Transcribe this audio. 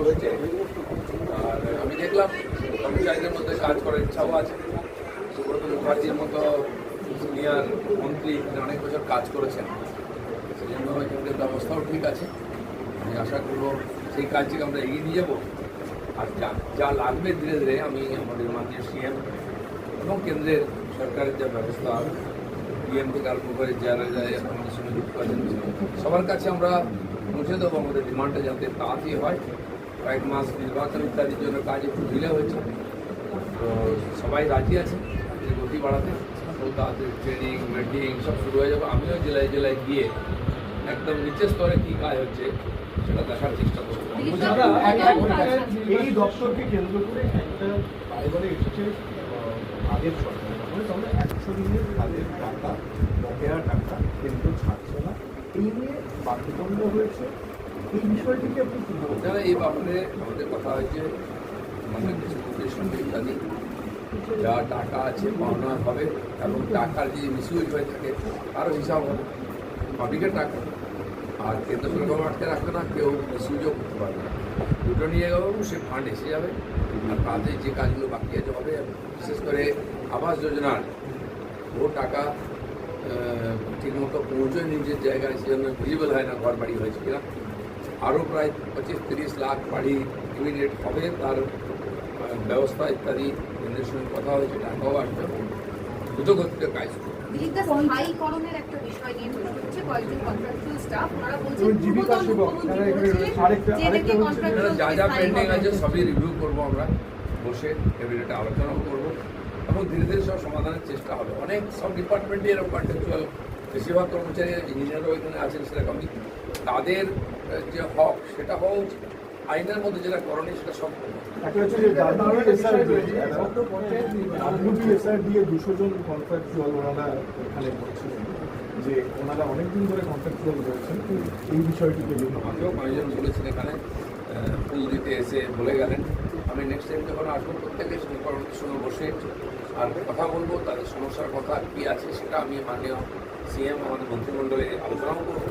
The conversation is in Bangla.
হয়েছে। আর আমি দেখলাম কর্মচারীদের মধ্যে কাজ করার ইচ্ছাও আছে। সুব্রত মুখার্জির মতো সিনিয়র মন্ত্রী অনেক বছর কাজ করেছেন, সেই জন্য কেন্দ্রের ব্যবস্থাও ঠিক আছে। আমি আশা করবো সেই কাজটিকে আমরা এগিয়ে নিয়ে যাবো। আর যা লাগবে ধীরে ধীরে আমি আমাদের মাননীয় সিএম এবং কেন্দ্রের সরকারের যা ব্যবস্থা, পিএম থেকে আরম্ভ করে যারা আমাদের সঙ্গে যুক্ত আছেন সবার কাছে আমরা পৌঁছে দেবো আমাদের ডিমান্ডটা যাতে তাড়াতাড়ি হয়। কয়েক মাস নির্বাচন ইত্যাদির জন্য কাজ একটু ঢিলে হয়েছে, তো সবাই রাজি আছে গতি বাড়াতে। তো তাদের ট্রেনিং মিটিং সব শুরু হয়ে যাবে। আমিও জেলায় জেলায় গিয়ে একদম নিচের স্তরে কী কাজ হচ্ছে সেটা দেখার চেষ্টা করবো। এই দপ্তরকে কেন্দ্র করে একটা এবারে এসেছে আগের সরকার, তাহলে 100 দিনের কাজের টাকা, বকেয়া টাকা কেন্দ্র ছাড়ছে না, এই নিয়ে বাধ্যতামূল হয়েছে। এই বিষয়টিকে আপনি কী বলছেন? এই ব্যাপারে আমাদের কথা হয়েছে আমাদের দেশের সঙ্গে ইত্যাদি যা টাকা আছে পাওনা হবে, এবং টাকার যে মিসইউজ হয়ে থাকে তারও হিসাব হবে। পাবলিকের টাকা আর কেন্দ্র সরকার আটকে রাখবে না, কেউ মিসইউজও করতে পারবে না। দুটো নিয়ে গেলেও সে ফান্ড এসে যাবে। আর তাদের যে কাজগুলো বাকি আছে হবে, বিশেষ করে আবাস যোজনার বহু টাকা ঠিকমতো পৌঁছয় নিজের জায়গায়, সেজন্য ভিজিবল হয় না ঘর বাড়ি হয়েছে কিনা। আরও প্রায় 25-30 লাখ বাড়ি ইমিডিয়েট হবে, তার ব্যবস্থা ইত্যাদি কেন্দ্রের সঙ্গে কথা হয়েছে, টাকাও আসবে, দ্রুত গতিতে কাজ করবে। স্থায়ীকরণের একটা বিষয় নিয়ে প্রশ্ন হচ্ছে, কয়েকজন কন্ট্রাকচুয়াল স্টাফ ওনারা বলছেন জীবিকা সেবক যা যা পেন্ডিং আছে সবই রিভিউ করবো আমরা বসে, ক্যাবিনেটে আলোচনাও করবো এবং ধীরে ধীরে সব সমাধানের চেষ্টা হবে। অনেক সব ডিপার্টমেন্টে এরকম কন্ট্রাকচুয়াল বেশিরভাগ কর্মচারী ইঞ্জিনিয়ারও এখানে আছেন, সেরকমই তাদের যে হক সেটা হওয়া উচিত। আইনের মধ্যে যেটা করণীয় সেটা সব করবো। একটা হচ্ছে যে WBSR দিয়ে 200 জন কন্ট্রাকচুয়াল ওনারা এখানে বলছিলেন যে ওনারা অনেকদিন ধরে কন্ট্রাকচুয়াল রয়েছেন, এই বিষয়টিকে আমাকেও কয়েকজন বলেছেন এখানে ফুল দিতে এসে বলে গেলেন। আমি নেক্সট টাইম যখন আসবো প্রত্যেকের সঙ্গে কর্মচারীর সঙ্গে বসে আর কথা বলবো, তাদের সমস্যার কথা কী আছে সেটা আমি মাননীয় সিএম আমাদের মন্ত্রিমণ্ডলে আলোচনাও করবো।